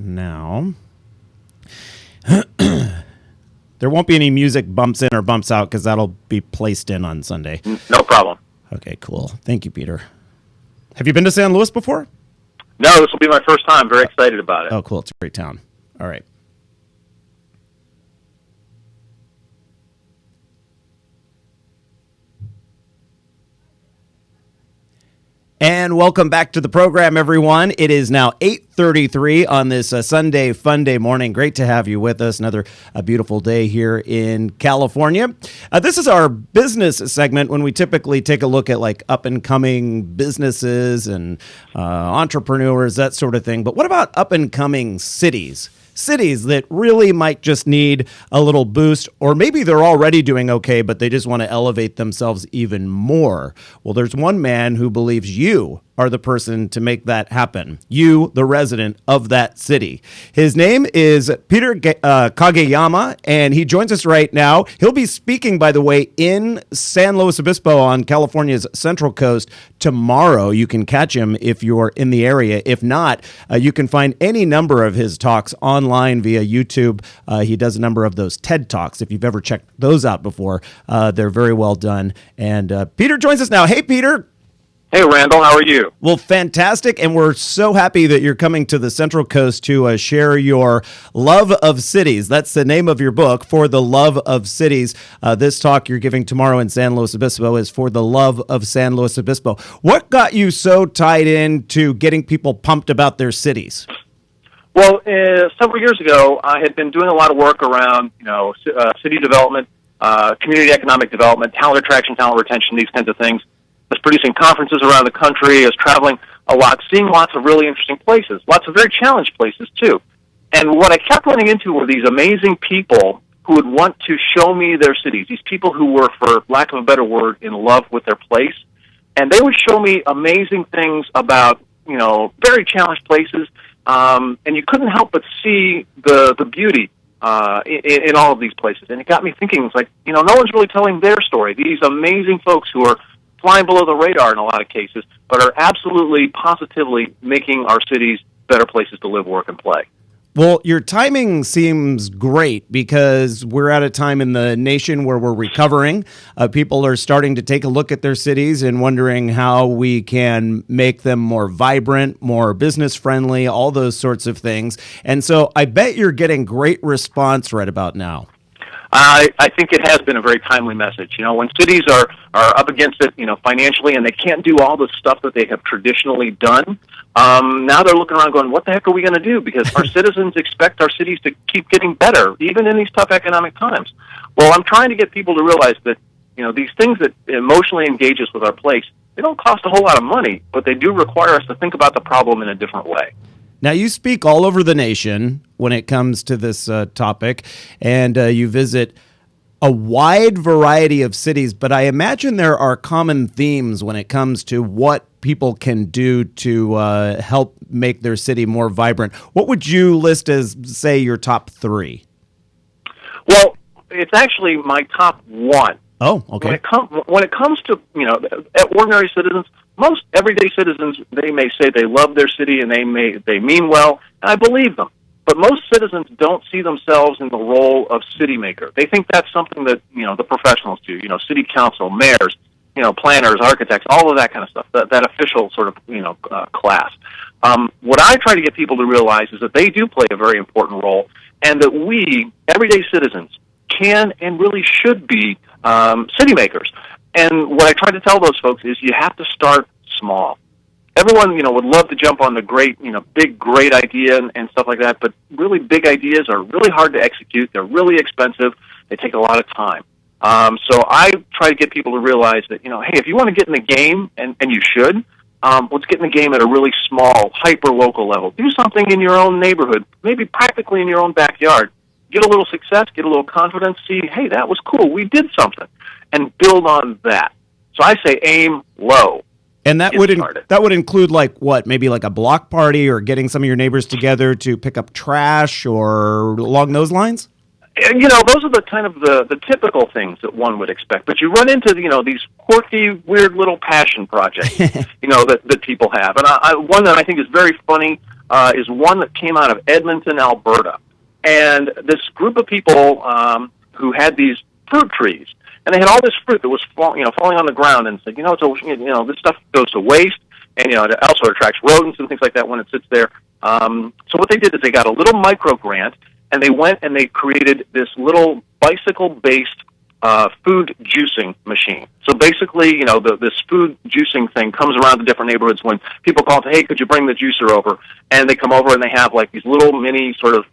now. There won't be any music bumps in or bumps out because that'll be placed in on Sunday. No problem. Okay, cool. Thank you, Peter. Have you been to San Luis before? No, this will be my first time. Very excited about it. Oh, cool. It's a great town. All right. And welcome back to the program, everyone. It is now 8:33 on this Sunday fun day morning. Great to have you with us. Another beautiful day here in California. This is our business segment when we typically take a look at like up and coming businesses and entrepreneurs, that sort of thing. But what about up and coming cities? Cities that really might just need a little boost, or maybe they're already doing okay, but they just want to elevate themselves even more. Well, there's one man who believes you are the person to make that happen. You, the resident of that city. His name is Peter Kageyama, and he joins us right now. He'll be speaking, by the way, in San Luis Obispo on California's Central Coast tomorrow. You can catch him if you're in the area. If not, you can find any number of his talks online via YouTube. He does a number of those TED Talks. If you've ever checked those out before, they're very well done. And Peter joins us now. Hey, Peter. Hey, Randall, how are you? Well, fantastic, and we're so happy that you're coming to the Central Coast to share your love of cities. That's the name of your book, For the Love of Cities. This talk you're giving tomorrow in San Luis Obispo is For the Love of San Luis Obispo. What got you so tied into getting people pumped about their cities? Well, several years ago, I had been doing a lot of work around, city development, community economic development, talent attraction, talent retention, these kinds of things. I was producing conferences around the country. I was traveling a lot, seeing lots of really interesting places, lots of very challenged places, too. And what I kept running into were these amazing people who would want to show me their cities, these people who were, for lack of a better word, in love with their place. And they would show me amazing things about, very challenged places, and you couldn't help but see the beauty in all of these places. And it got me thinking, it's like, no one's really telling their story. These amazing folks who are flying below the radar in a lot of cases, but are absolutely, positively making our cities better places to live, work, and play. Well, your timing seems great because we're at a time in the nation where we're recovering. People are starting to take a look at their cities and wondering how we can make them more vibrant, more business-friendly, all those sorts of things. And so I bet you're getting great response right about now. I think it has been a very timely message. When cities are up against it, financially, and they can't do all the stuff that they have traditionally done, now they're looking around going, what the heck are we going to do? Because our citizens expect our cities to keep getting better, even in these tough economic times. Well, I'm trying to get people to realize that, these things that emotionally engage us with our place, they don't cost a whole lot of money, but they do require us to think about the problem in a different way. Now, you speak all over the nation when it comes to this topic, and you visit a wide variety of cities, but I imagine there are common themes when it comes to what people can do to help make their city more vibrant. What would you list as, say, your top three? Well, it's actually my top one. Oh, okay. When it comes to, ordinary citizens, most everyday citizens, they may say they love their city and they mean well, and I believe them. But most citizens don't see themselves in the role of city maker. They think that's something that, the professionals do, city council, mayors, planners, architects, all of that kind of stuff, that official sort of, class. What I try to get people to realize is that they do play a very important role, and that we, everyday citizens, can and really should be city makers. And what I try to tell those folks is you have to start small. Everyone, would love to jump on the great, big, great idea and stuff like that, but really big ideas are really hard to execute. They're really expensive. They take a lot of time. So I try to get people to realize that, hey, if you want to get in the game, and you should, let's get in the game at a really small, hyper-local level. Do something in your own neighborhood, maybe practically in your own backyard. Get a little success, get a little confidence, see, hey, that was cool, we did something, and build on that. So I say aim low. And that would include like what, maybe like a block party or getting some of your neighbors together to pick up trash or along those lines? those are the kind of the typical things that one would expect. But you run into, these quirky, weird little passion projects, that people have. And one that I think is very funny is one that came out of Edmonton, Alberta. And this group of people who had these fruit trees, and they had all this fruit that was falling on the ground, and said, this stuff goes to waste, and it also attracts rodents and things like that when it sits there. So what they did is they got a little micro grant, and they went and they created this little bicycle-based food juicing machine. So basically, this food juicing thing comes around to different neighborhoods when people call and say, hey, could you bring the juicer over? And they come over and they have like these little mini sort of,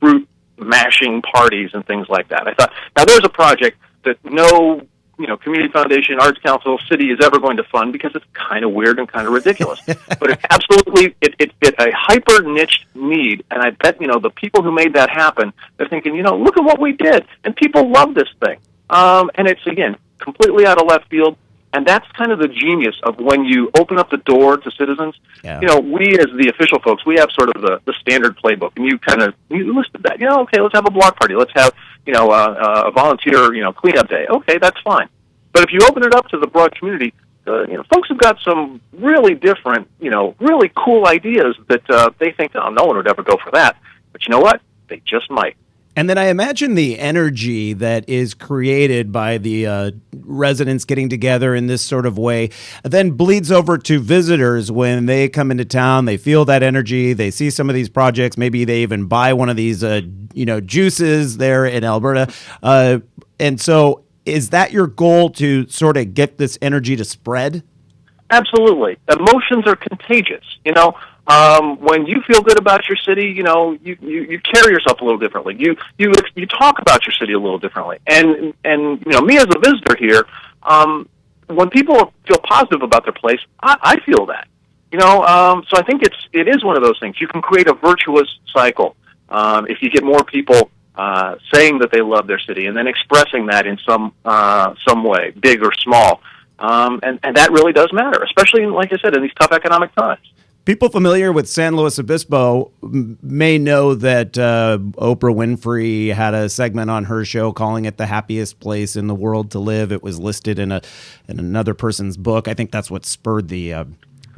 fruit mashing parties and things like that. I thought, now there's a project that no, community foundation, arts council, city is ever going to fund because it's kind of weird and kind of ridiculous. But it absolutely, it fit a hyper niched need, and I bet, the people who made that happen, they're thinking, look at what we did, and people love this thing. And it's, again, completely out of left field, and that's kind of the genius of when you open up the door to citizens. Yeah. We as the official folks, we have sort of the standard playbook, and you listed that. Okay, let's have a block party. Let's have, a volunteer, cleanup day. Okay, that's fine. But if you open it up to the broad community, folks have got some really different, really cool ideas that they think, oh, no one would ever go for that. But you know what? They just might. And then I imagine the energy that is created by the residents getting together in this sort of way then bleeds over to visitors when they come into town. They feel that energy. They see some of these projects. Maybe they even buy one of these, juices there in Alberta. And so is that your goal, to sort of get this energy to spread? Absolutely. Emotions are contagious. When you feel good about your city, you carry yourself a little differently. You talk about your city a little differently. And me as a visitor here, when people feel positive about their place, I feel that. So I think it is one of those things. You can create a virtuous cycle if you get more people saying that they love their city and then expressing that in some way, big or small. And that really does matter, especially, like I said, in these tough economic times. People familiar with San Luis Obispo may know that Oprah Winfrey had a segment on her show calling it the happiest place in the world to live. It was listed in another person's book. I think that's what spurred the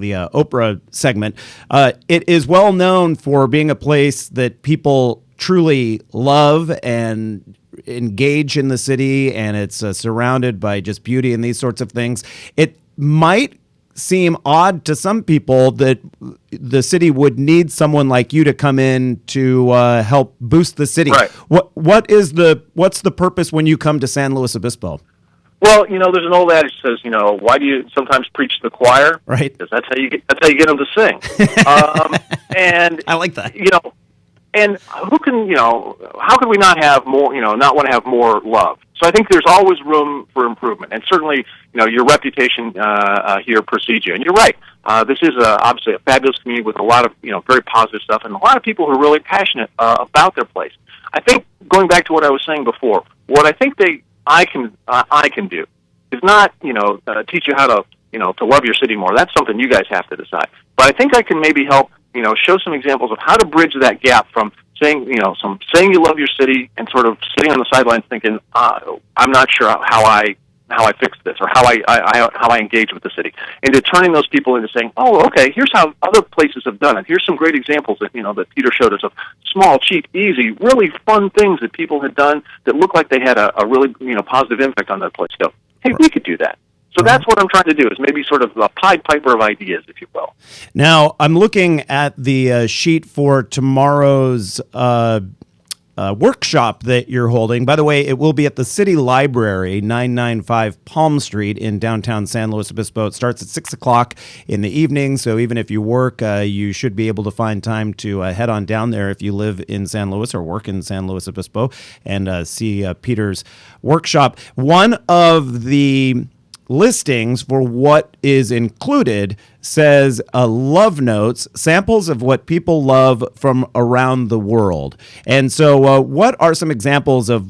Oprah segment. It is well known for being a place that people truly love and engage in the city, and it's surrounded by just beauty and these sorts of things. It might seem odd to some people that the city would need someone like you to come in to help boost the city. Right. What's the purpose when you come to San Luis Obispo? Well, there's an old adage that says, why do you sometimes preach to the choir? Right. Because that's how you get them to sing. And I like that. And how could we not have more, not want to have more love? So I think there's always room for improvement. And certainly, your reputation here precedes you. And you're right. This is obviously a fabulous community with a lot of, very positive stuff and a lot of people who are really passionate about their place. I think, going back to what I was saying before, what I think I can do is not, teach you how to love your city more. That's something you guys have to decide. But I think I can maybe help, show some examples of how to bridge that gap from saying you love your city and sort of sitting on the sidelines thinking, I'm not sure how I fix this or how I engage with the city, into turning those people into saying, oh, okay, here's how other places have done it. Here's some great examples that that Peter showed us of small, cheap, easy, really fun things that people had done that looked like they had a really positive impact on that place. Go, hey, we could do that. So that's what I'm trying to do, is maybe sort of a Pied Piper of ideas, if you will. Now, I'm looking at the sheet for tomorrow's workshop that you're holding. By the way, it will be at the City Library, 995 Palm Street in downtown San Luis Obispo. It starts at 6 o'clock in the evening, so even if you work, you should be able to find time to head on down there if you live in San Luis or work in San Luis Obispo and see Peter's workshop. One of the listings for what is included says love notes, samples of what people love from around the world. And so what are some examples of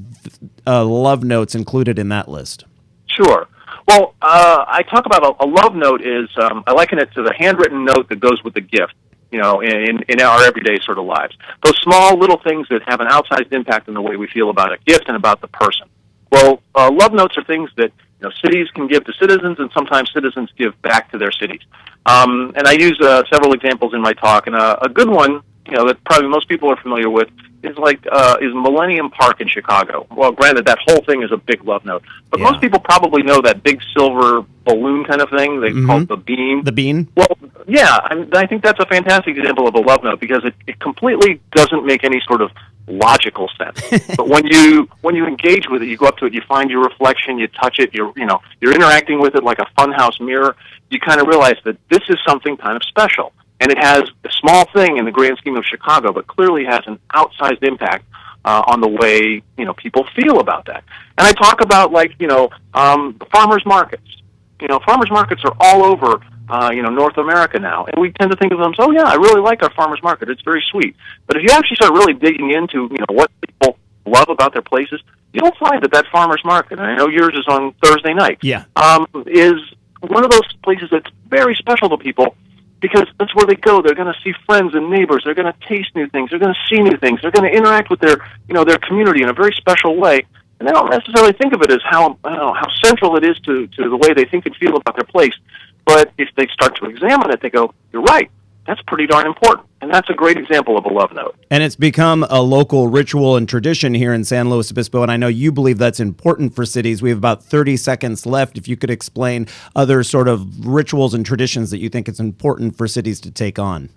love notes included in that list? Sure. Well, I talk about a love note is, I liken it to the handwritten note that goes with the gift. in our everyday sort of lives. Those small little things that have an outsized impact on the way we feel about a gift and about the person. Well, love notes are things that cities can give to citizens, and sometimes citizens give back to their cities. And I use several examples in my talk, and a good one, that probably most people are familiar with, is Millennium Park in Chicago. Well, granted, that whole thing is a big love note, but most people probably know that big silver balloon kind of thing they call the bean. The bean? Well, yeah, I think that's a fantastic example of a love note because it completely doesn't make any sort of logical sense. But when you engage with it, you go up to it, you find your reflection, you touch it, you're interacting with it like a funhouse mirror. You kind of realize that this is something kind of special. And it has a small thing in the grand scheme of Chicago, but clearly has an outsized impact on the way people feel about that. And I talk about farmers markets. Farmers markets are all over North America now, and we tend to think of them as, oh yeah, I really like our farmers market. It's very sweet. But if you actually start really digging into what people love about their places, you'll find that farmers market, and I know yours is on Thursday night, is one of those places that's very special to people. Because that's where they go. They're going to see friends and neighbors. They're going to taste new things. They're going to see new things. They're going to interact with their community in a very special way. And they don't necessarily think of it as how central it is to the way they think and feel about their place. But if they start to examine it, they go, you're right. That's pretty darn important. And that's a great example of a love note. And it's become a local ritual and tradition here in San Luis Obispo, and I know you believe that's important for cities. We have about 30 seconds left. If you could explain other sort of rituals and traditions that you think it's important for cities to take on.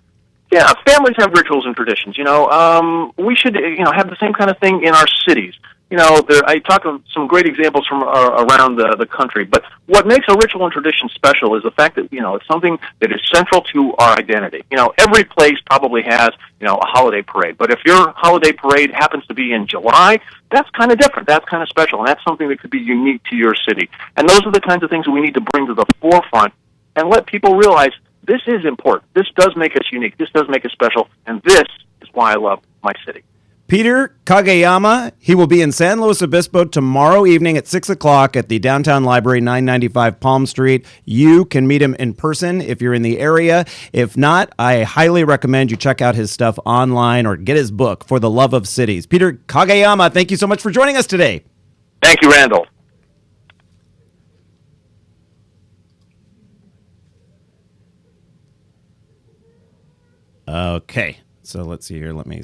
Yeah, families have rituals and traditions. We should have the same kind of thing in our cities. I talk of some great examples from around the country, but what makes a ritual and tradition special is the fact that, it's something that is central to our identity. Every place probably has, a holiday parade, but if your holiday parade happens to be in July, that's kind of different. That's kind of special, and that's something that could be unique to your city. And those are the kinds of things we need to bring to the forefront and let people realize this is important. This does make us unique. This does make us special, and this is why I love my city. Peter Kageyama, he will be in San Luis Obispo tomorrow evening at 6 o'clock at the Downtown Library, 995 Palm Street. You can meet him in person if you're in the area. If not, I highly recommend you check out his stuff online or get his book, For the Love of Cities. Peter Kageyama, thank you so much for joining us today. Thank you, Randall. Okay, so let's see here. Let me